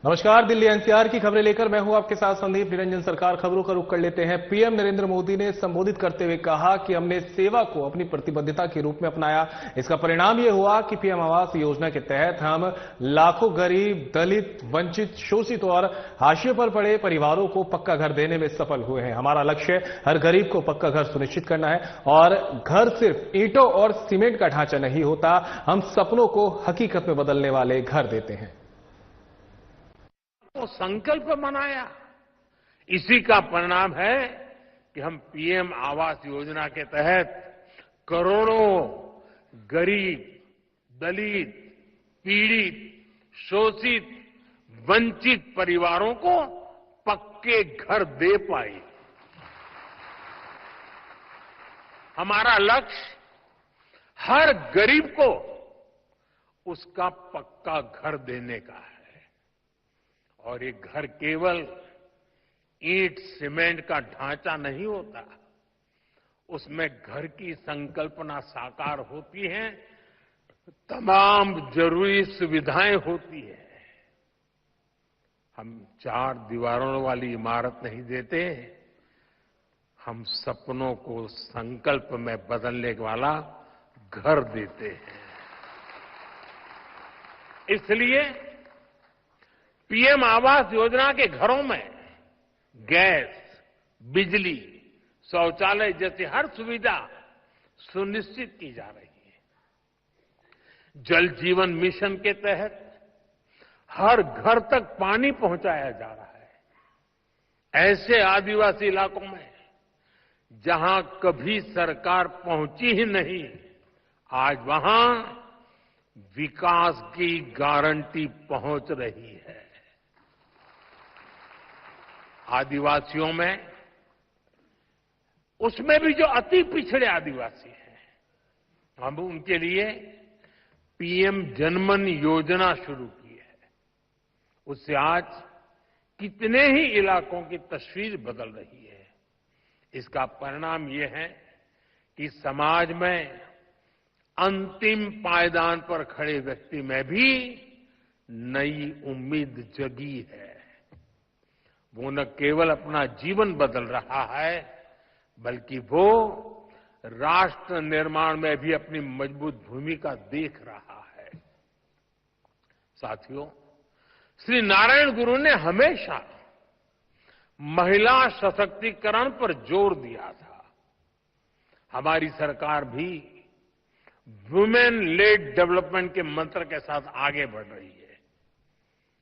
नमस्कार, दिल्ली एनसीआर की खबरें लेकर मैं हूं आपके साथ संदीप निरंजन। सरकार खबरों का रुख कर लेते हैं। पीएम नरेंद्र मोदी ने संबोधित करते हुए कहा कि हमने सेवा को अपनी प्रतिबद्धता के रूप में अपनाया। इसका परिणाम यह हुआ कि पीएम आवास योजना के तहत हम लाखों गरीब, दलित, वंचित, शोषित और हाशिए पर पड़े परिवारों को पक्का घर देने में सफल हुए हैं। हमारा लक्ष्य हर गरीब को पक्का घर सुनिश्चित करना है और घर सिर्फ ईंटों और सीमेंट का ढांचा नहीं होता, हम सपनों को हकीकत में बदलने वाले घर देते हैं। तो संकल्प बनाया, इसी का परिणाम है कि हम पीएम आवास योजना के तहत करोड़ों गरीब, दलित, पीड़ित, शोषित, वंचित परिवारों को पक्के घर दे पाए। हमारा लक्ष्य हर गरीब को उसका पक्का घर देने का है और ये घर केवल ईंट सीमेंट का ढांचा नहीं होता, उसमें घर की संकल्पना साकार होती है, तमाम जरूरी सुविधाएं होती है। हम 4 दीवारों वाली इमारत नहीं देते, हम सपनों को संकल्प में बदलने वाला घर देते हैं। इसलिए पीएम आवास योजना के घरों में गैस, बिजली, शौचालय जैसी हर सुविधा सुनिश्चित की जा रही है। जल जीवन मिशन के तहत हर घर तक पानी पहुंचाया जा रहा है। ऐसे आदिवासी इलाकों में जहां कभी सरकार पहुंची ही नहीं, आज वहां विकास की गारंटी पहुंच रही है। आदिवासियों में, उसमें भी जो अति पिछड़े आदिवासी हैं, हम उनके लिए पीएम जनमन योजना शुरू की है। उससे आज कितने ही इलाकों की तस्वीर बदल रही है। इसका परिणाम यह है कि समाज में अंतिम पायदान पर खड़े व्यक्ति में भी नई उम्मीद जगी है। वो न केवल अपना जीवन बदल रहा है, बल्कि वो राष्ट्र निर्माण में भी अपनी मजबूत भूमिका देख रहा है। साथियों, श्री नारायण गुरु ने हमेशा महिला सशक्तिकरण पर जोर दिया था। हमारी सरकार भी वुमेन लेड डेवलपमेंट के मंत्र के साथ आगे बढ़ रही है।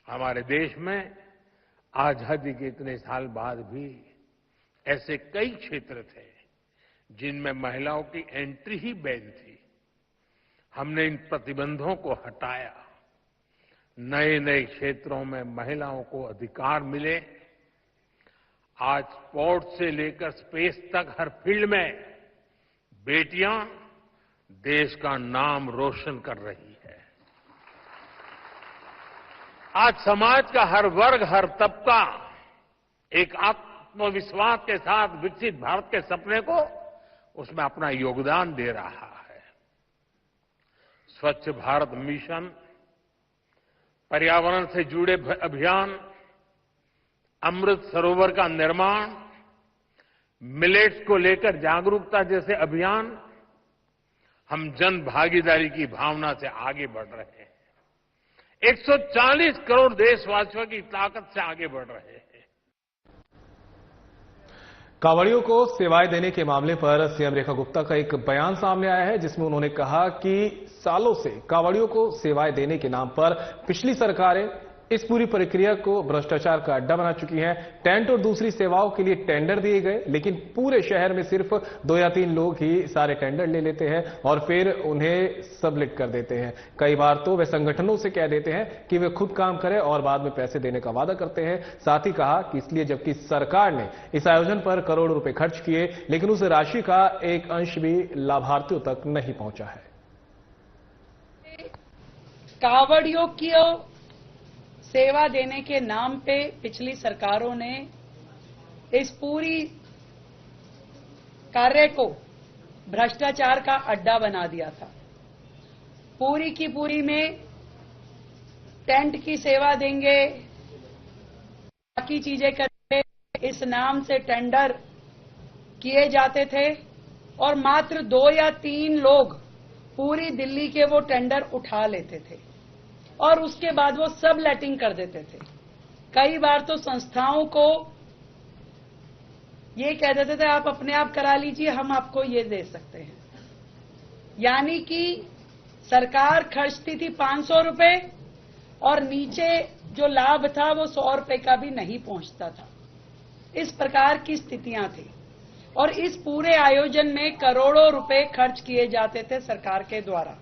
हमारे देश में आजादी के इतने साल बाद भी ऐसे कई क्षेत्र थे जिनमें महिलाओं की एंट्री ही बैन थी। हमने इन प्रतिबंधों को हटाया, नए नए क्षेत्रों में महिलाओं को अधिकार मिले। आज स्पोर्ट्स से लेकर स्पेस तक हर फील्ड में बेटियां देश का नाम रोशन कर रही है। आज समाज का हर वर्ग, हर तबका एक आत्मविश्वास के साथ विकसित भारत के सपने को उसमें अपना योगदान दे रहा है। स्वच्छ भारत मिशन, पर्यावरण से जुड़े अभियान, अमृत सरोवर का निर्माण, मिलेट्स को लेकर जागरूकता जैसे अभियान, हम जन भागीदारी की भावना से आगे बढ़ रहे हैं। 140 करोड़ देशवासियों की ताकत से आगे बढ़ रहे हैं। कांवड़ियों को सेवाएं देने के मामले पर सीएम रेखा गुप्ता का एक बयान सामने आया है, जिसमें उन्होंने कहा कि सालों से कांवड़ियों को सेवाएं देने के नाम पर पिछली सरकारें इस पूरी प्रक्रिया को भ्रष्टाचार का अड्डा बना चुकी हैं। टेंट और दूसरी सेवाओं के लिए टेंडर दिए गए, लेकिन पूरे शहर में सिर्फ 2 या 3 लोग ही सारे टेंडर ले लेते हैं और फिर उन्हें सबमिट कर देते हैं। कई बार तो वे संगठनों से कह देते हैं कि वे खुद काम करें और बाद में पैसे देने का वादा करते हैं। साथ ही कहा कि इसलिए जबकि सरकार ने इस आयोजन पर करोड़ों रुपए खर्च किए, लेकिन उस राशि का एक अंश भी लाभार्थियों तक नहीं पहुंचा है। कांवड़ियों की सेवा देने के नाम पे पिछली सरकारों ने इस पूरी कार्य को भ्रष्टाचार का अड्डा बना दिया था। पूरी की पूरी में टेंट की सेवा देंगे, बाकी चीजें करके इस नाम से टेंडर किए जाते थे और मात्र 2 या 3 लोग पूरी दिल्ली के वो टेंडर उठा लेते थे और उसके बाद वो सब लेटिंग कर देते थे। कई बार तो संस्थाओं को ये कह देते थे आप अपने आप करा लीजिए, हम आपको ये दे सकते हैं। यानी कि सरकार खर्चती थी 500 रुपए और नीचे जो लाभ था वो 100 रुपए का भी नहीं पहुंचता था। इस प्रकार की स्थितियां थी और इस पूरे आयोजन में करोड़ों रुपए खर्च किए जाते थे सरकार के द्वारा।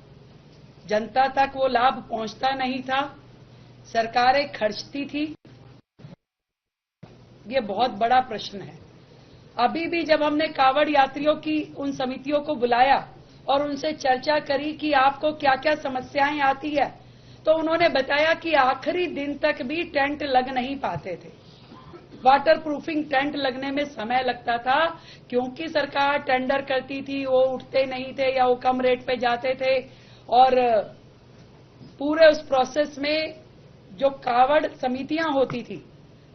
जनता तक वो लाभ पहुंचता नहीं था, सरकारें खर्चती थी। ये बहुत बड़ा प्रश्न है। अभी भी जब हमने कांवड़ यात्रियों की उन समितियों को बुलाया और उनसे चर्चा करी कि आपको क्या क्या समस्याएं आती है, तो उन्होंने बताया कि आखिरी दिन तक भी टेंट लग नहीं पाते थे। वाटर प्रूफिंग टेंट लगने में समय लगता था क्योंकि सरकार टेंडर करती थी, वो उठते नहीं थे या वो कम रेट पे जाते थे और पूरे उस प्रोसेस में जो कांवड़ समितियां होती थी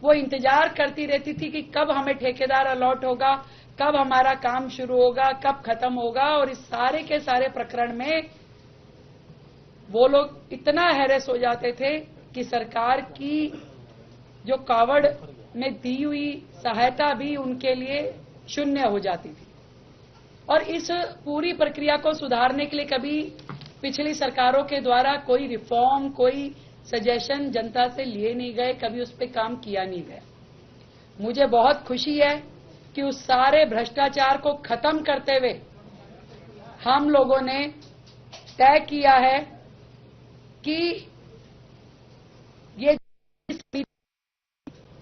वो इंतजार करती रहती थी कि कब हमें ठेकेदार अलॉट होगा, कब हमारा काम शुरू होगा, कब खत्म होगा। और इस सारे के सारे प्रकरण में वो लोग इतना हैरेस हो जाते थे कि सरकार की जो कांवड़ में दी हुई सहायता भी उनके लिए शून्य हो जाती थी। और इस पूरी प्रक्रिया को सुधारने के लिए कभी पिछली सरकारों के द्वारा कोई रिफॉर्म, कोई सजेशन जनता से लिए नहीं गए, कभी उस पर काम किया नहीं गया। मुझे बहुत खुशी है कि उस सारे भ्रष्टाचार को खत्म करते हुए हम लोगों ने तय किया है कि ये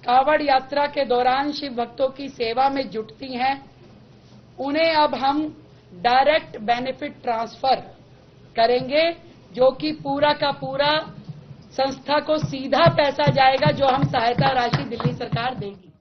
कांवड़ यात्रा के दौरान शिव भक्तों की सेवा में जुटती हैं, उन्हें अब हम डायरेक्ट बेनिफिट ट्रांसफर करेंगे, जो कि पूरा का पूरा संस्था को सीधा पैसा जाएगा जो हम सहायता राशि दिल्ली सरकार देगी।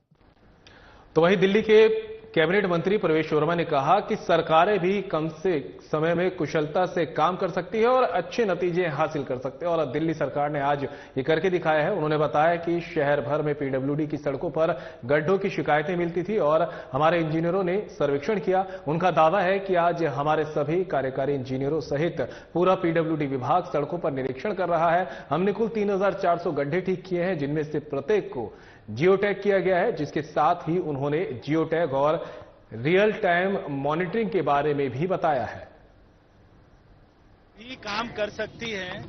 तो वहीं दिल्ली के कैबिनेट मंत्री प्रवेश वर्मा ने कहा कि सरकारें भी कम से समय में कुशलता से काम कर सकती है और अच्छे नतीजे हासिल कर सकते हैं और दिल्ली सरकार ने आज ये करके दिखाया है। उन्होंने बताया कि शहर भर में पीडब्ल्यूडी की सड़कों पर गड्ढों की शिकायतें मिलती थी और हमारे इंजीनियरों ने सर्वेक्षण किया। उनका दावा है कि आज हमारे सभी कार्यकारी इंजीनियरों सहित पूरा पीडब्ल्यूडी विभाग सड़कों पर निरीक्षण कर रहा है। हमने कुल 3400 गड्ढे ठीक किए हैं, जिनमें से प्रत्येक को जियो टैग किया गया है, जिसके साथ ही उन्होंने जियो टैग और रियल टाइम मॉनिटरिंग के बारे में भी बताया है। ये काम कर सकती है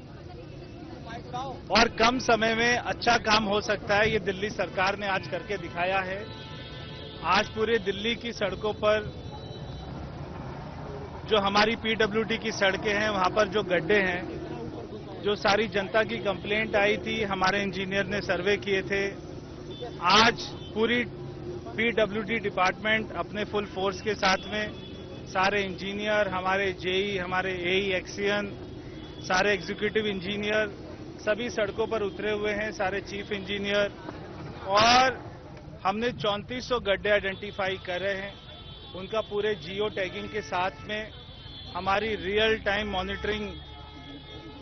और कम समय में अच्छा काम हो सकता है, ये दिल्ली सरकार ने आज करके दिखाया है। आज पूरे दिल्ली की सड़कों पर जो हमारी पीडब्ल्यूडी की सड़कें हैं, वहां पर जो गड्ढे हैं, जो सारी जनता की कंप्लेंट आई थी, हमारे इंजीनियर ने सर्वे किए थे। आज पूरी पीडब्ल्यूडी डिपार्टमेंट अपने फुल फोर्स के साथ में सारे इंजीनियर, हमारे जेई, हमारे एई, एक्सियन, सारे एग्जीक्यूटिव इंजीनियर सभी सड़कों पर उतरे हुए हैं, सारे चीफ इंजीनियर, और हमने 3400 गड्ढे आइडेंटिफाई कर रहे हैं। उनका पूरे जियो टैगिंग के साथ में हमारी रियल टाइम मॉनिटरिंग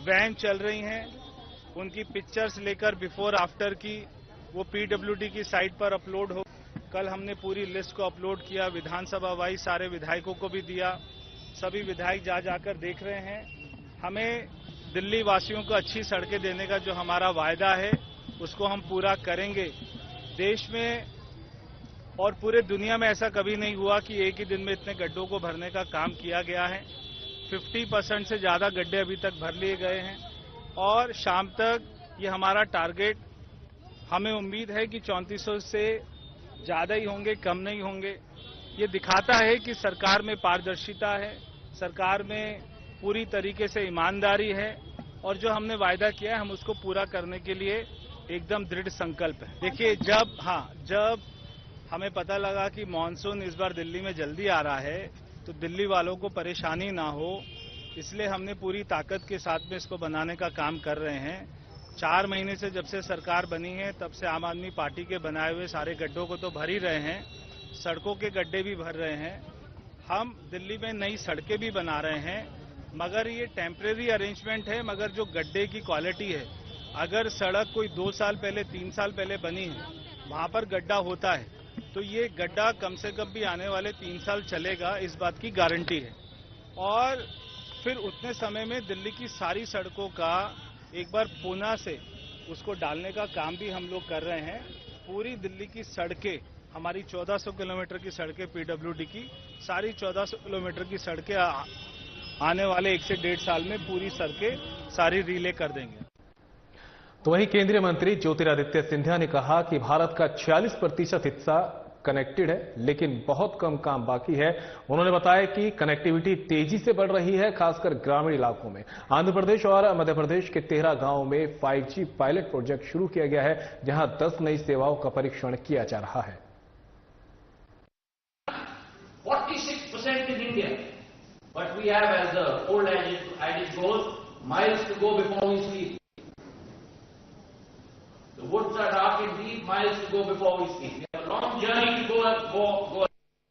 वैन चल रही हैं। उनकी पिक्चर्स लेकर बिफोर आफ्टर की वो पीडब्ल्यूडी की साइट पर अपलोड हो। कल हमने पूरी लिस्ट को अपलोड किया, विधानसभा वाइज सारे विधायकों को भी दिया। सभी विधायक जा जाकर देख रहे हैं। हमें दिल्ली वासियों को अच्छी सड़कें देने का जो हमारा वायदा है उसको हम पूरा करेंगे। देश में और पूरे दुनिया में ऐसा कभी नहीं हुआ कि एक ही दिन में इतने गड्ढों को भरने का काम किया गया है। 50% से ज्यादा गड्ढे अभी तक भर लिए गए हैं और शाम तक ये हमारा टारगेट, हमें उम्मीद है कि 3400 से ज्यादा ही होंगे, कम नहीं होंगे। ये दिखाता है कि सरकार में पारदर्शिता है, सरकार में पूरी तरीके से ईमानदारी है और जो हमने वायदा किया है हम उसको पूरा करने के लिए एकदम दृढ़ संकल्प है। देखिए, जब हमें पता लगा कि मानसून इस बार दिल्ली में जल्दी आ रहा है तो दिल्ली वालों को परेशानी ना हो, इसलिए हमने पूरी ताकत के साथ में इसको बनाने का काम कर रहे हैं। 4 महीने से जब से सरकार बनी है तब से आम आदमी पार्टी के बनाए हुए सारे गड्ढों को तो भर ही रहे हैं, सड़कों के गड्ढे भी भर रहे हैं। हम दिल्ली में नई सड़कें भी बना रहे हैं, मगर ये टेम्परेरी अरेंजमेंट है। मगर जो गड्ढे की क्वालिटी है, अगर सड़क कोई 2 साल पहले, 3 साल पहले बनी है वहां पर गड्ढा होता है, तो ये गड्ढा कम से कम भी आने वाले 3 साल चलेगा, इस बात की गारंटी है। और फिर उतने समय में दिल्ली की सारी सड़कों का एक बार पुनः से उसको डालने का काम भी हम लोग कर रहे हैं। पूरी दिल्ली की सड़कें, हमारी 1400 किलोमीटर की सड़कें पीडब्ल्यूडी की, सारी 1400 किलोमीटर की सड़कें आने वाले 1 से 1.5 साल में पूरी सड़कें सारी रिले कर देंगे। तो वहीं केंद्रीय मंत्री ज्योतिरादित्य सिंधिया ने कहा कि भारत का 46% हिस्सा कनेक्टेड है, लेकिन बहुत कम काम बाकी है। उन्होंने बताया कि कनेक्टिविटी तेजी से बढ़ रही है, खासकर ग्रामीण इलाकों में। आंध्र प्रदेश और मध्य प्रदेश के 13 गांवों में 5G पायलट प्रोजेक्ट शुरू किया गया है, जहां 10 नई सेवाओं का परीक्षण किया जा रहा है। 46% in India, but we have, as the old adage goes, miles to go before we sleep. The woods are dark indeed, miles to go before we sleep. We have a long journey to go,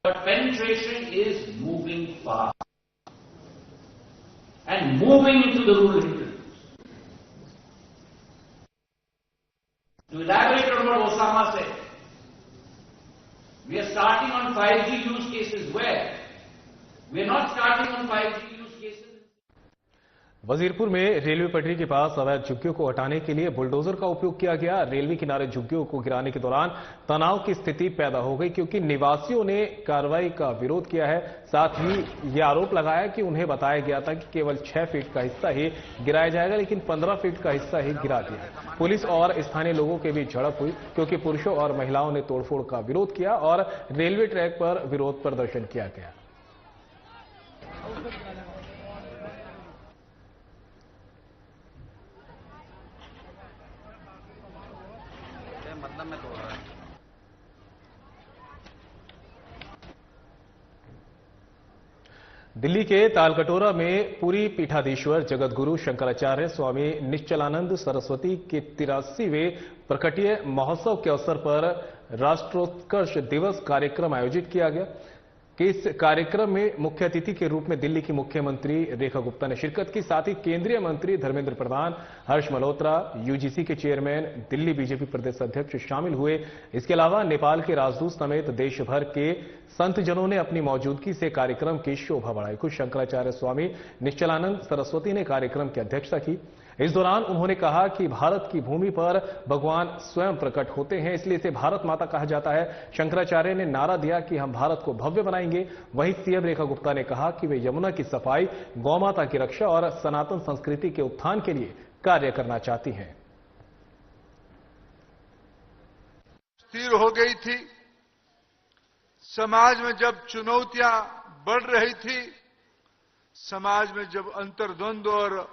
but penetration is moving fast and moving into the rural hinterlands. To elaborate on what Osama said, we are starting on 5G use cases where? We are not starting on 5G use cases. Wazirpur में railway पटरी के पास अवैध झुग्गियों को हटाने के लिए bulldozer का उपयोग किया गया। रेलवे किनारे झुग्गियों को गिराने के दौरान तनाव की स्थिति पैदा हो गई, क्योंकि निवासियों ने कार्रवाई का विरोध किया है। साथ ही यह आरोप लगाया कि उन्हें बताया गया था कि केवल 6 फीट का हिस्सा ही गिराया जाएगा, लेकिन 15 फीट का हिस्सा ही गिरा दिया। पुलिस और स्थानीय लोगों के बीच झड़प हुई, क्योंकि पुरुषों और महिलाओं ने तोड़फोड़ का विरोध किया और रेलवे ट्रैक पर विरोध प्रदर्शन किया गया। में तोड़ रहा है। दिल्ली के तालकटोरा में पूरी पीठाधीश्वर जगतगुरु शंकराचार्य स्वामी निश्चलानंद सरस्वती के 83वें प्रकटीय महोत्सव के अवसर पर राष्ट्रोत्कर्ष दिवस कार्यक्रम आयोजित किया गया। कि इस कार्यक्रम में मुख्य अतिथि के रूप में दिल्ली की मुख्यमंत्री रेखा गुप्ता ने शिरकत की। साथ ही केंद्रीय मंत्री धर्मेंद्र प्रधान, हर्ष मल्होत्रा, यूजीसी के चेयरमैन, दिल्ली बीजेपी प्रदेश अध्यक्ष शामिल हुए। इसके अलावा नेपाल के राजदूत समेत देश भर के संतजनों ने अपनी मौजूदगी से कार्यक्रम की शोभा बढ़ाई। खुद शंकराचार्य स्वामी निश्चलानंद सरस्वती ने कार्यक्रम की अध्यक्षता की। इस दौरान उन्होंने कहा कि भारत की भूमि पर भगवान स्वयं प्रकट होते हैं, इसलिए इसे भारत माता कहा जाता है। शंकराचार्य ने नारा दिया कि हम भारत को भव्य बनाएंगे। वहीं सीएम रेखा गुप्ता ने कहा कि वे यमुना की सफाई, गौ माता की रक्षा और सनातन संस्कृति के उत्थान के लिए कार्य करना चाहती हैं। स्थिर हो गई थी, समाज में जब चुनौतियां बढ़ रही थी, समाज में जब अंतर्द्वंद और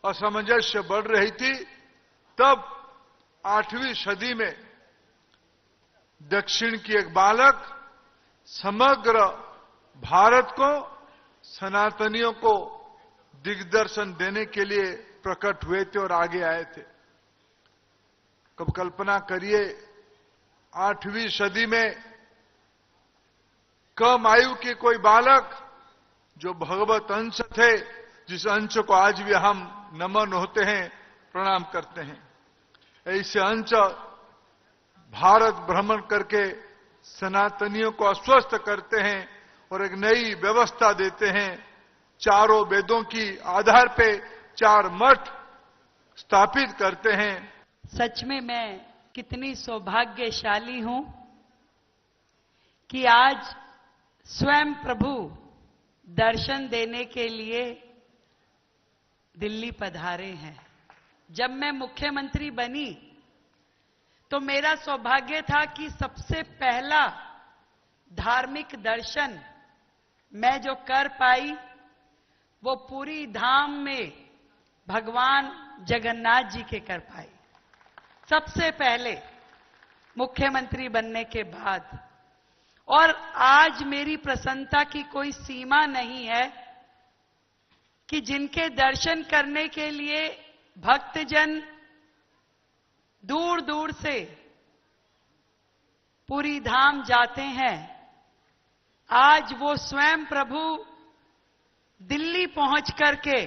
असमंजस्य बढ़ रही थी, तब 8वीं सदी में दक्षिण की एक बालक समग्र भारत को, सनातनियों को दिग्दर्शन देने के लिए प्रकट हुए थे और आगे आए थे। कब कल्पना करिए, 8वीं सदी में कम आयु के कोई बालक जो भगवत अंश थे, जिस अंश को आज भी हम नमन होते हैं, प्रणाम करते हैं, ऐसे अंश भारत भ्रमण करके सनातनियों को आश्वस्त करते हैं और एक नई व्यवस्था देते हैं। चारों वेदों की आधार पे 4 मठ स्थापित करते हैं। सच में मैं कितनी सौभाग्यशाली हूं कि आज स्वयं प्रभु दर्शन देने के लिए दिल्ली पधारे हैं। जब मैं मुख्यमंत्री बनी तो मेरा सौभाग्य था कि सबसे पहला धार्मिक दर्शन मैं जो कर पाई वो पूरी धाम में भगवान जगन्नाथ जी के कर पाई, सबसे पहले मुख्यमंत्री बनने के बाद। और आज मेरी प्रसन्नता की कोई सीमा नहीं है कि जिनके दर्शन करने के लिए भक्तजन दूर दूर से पूरी धाम जाते हैं, आज वो स्वयं प्रभु दिल्ली पहुंच करके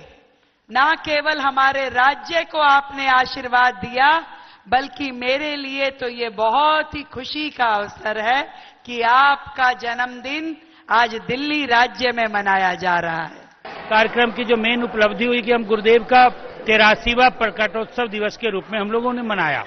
ना केवल हमारे राज्य को आपने आशीर्वाद दिया, बल्कि मेरे लिए तो ये बहुत ही खुशी का अवसर है कि आपका जन्मदिन आज दिल्ली राज्य में मनाया जा रहा है। कार्यक्रम की जो मेन उपलब्धि हुई कि हम गुरुदेव का 83वां प्रकटोत्सव दिवस के रूप में हम लोगों ने मनाया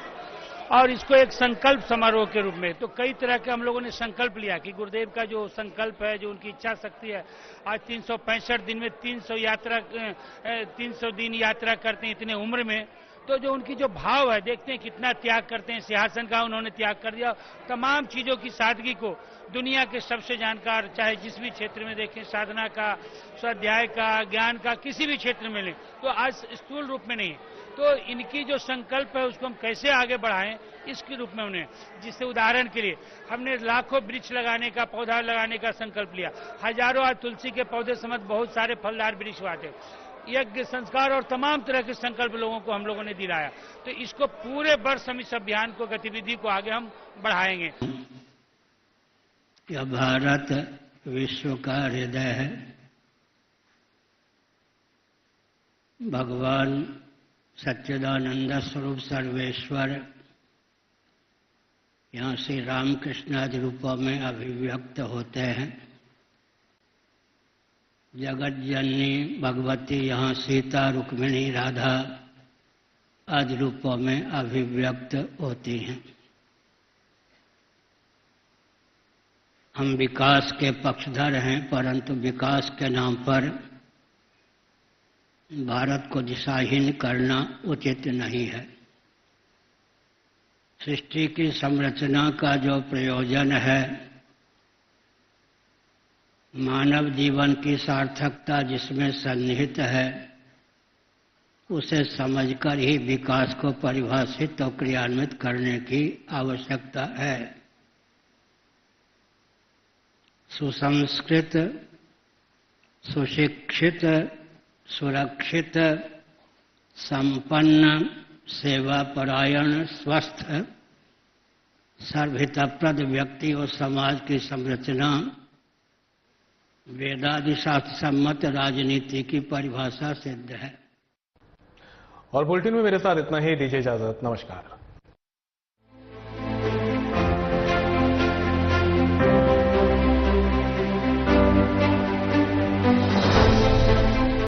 और इसको एक संकल्प समारोह के रूप में। तो कई तरह के हम लोगों ने संकल्प लिया कि गुरुदेव का जो संकल्प है, जो उनकी इच्छा शक्ति है, आज 365 दिन में 300 दिन यात्रा करते हैं इतने उम्र में, तो जो उनकी जो भाव है, देखते हैं कितना त्याग करते हैं। सिंहासन का उन्होंने त्याग कर दिया, तमाम चीजों की सादगी को दुनिया के सबसे जानकार, चाहे जिस भी क्षेत्र में देखें, साधना का, स्वाध्याय का, ज्ञान का, किसी भी क्षेत्र में लें, तो आज स्थूल रूप में नहीं। तो इनकी जो संकल्प है उसको हम कैसे आगे बढ़ाएं, इसके रूप में उन्हें, जिससे उदाहरण के लिए हमने लाखों वृक्ष लगाने का, पौधा लगाने का संकल्प लिया। हजारों आज तुलसी के पौधे समेत बहुत सारे फलदार वृक्ष हुआ थे। यज्ञ, संस्कार और तमाम तरह के संकल्प लोगों को हम लोगों ने दिलाया। तो इसको पूरे वर्ष हम इस अभियान को, गतिविधि को आगे हम बढ़ाएंगे। यह भारत विश्व का हृदय है। भगवान सच्चिदानंद स्वरूप सर्वेश्वर यहाँ श्री रामकृष्ण आदि रूपों में अभिव्यक्त होते हैं। जगत जननी भगवती यहाँ सीता, रुक्मिणी, राधा आदि रूपों में अभिव्यक्त होती हैं। हम विकास के पक्षधर हैं, परंतु विकास के नाम पर भारत को दिशाहीन करना उचित नहीं है। सृष्टि की संरचना का जो प्रयोजन है, मानव जीवन की सार्थकता जिसमें सन्निहित है, उसे समझकर ही विकास को परिभाषित और क्रियान्वित करने की आवश्यकता है। सुसंस्कृत, सुशिक्षित, सुरक्षित, संपन्न, सेवापरायण, स्वस्थ, सर्वहितप्रद व्यक्ति और समाज की संरचना वेदादि शास्त्र सम्मत राजनीति की परिभाषा सिद्ध है। और बुलेटिन में मेरे साथ इतना ही। दीजिए इजाजत। नमस्कार।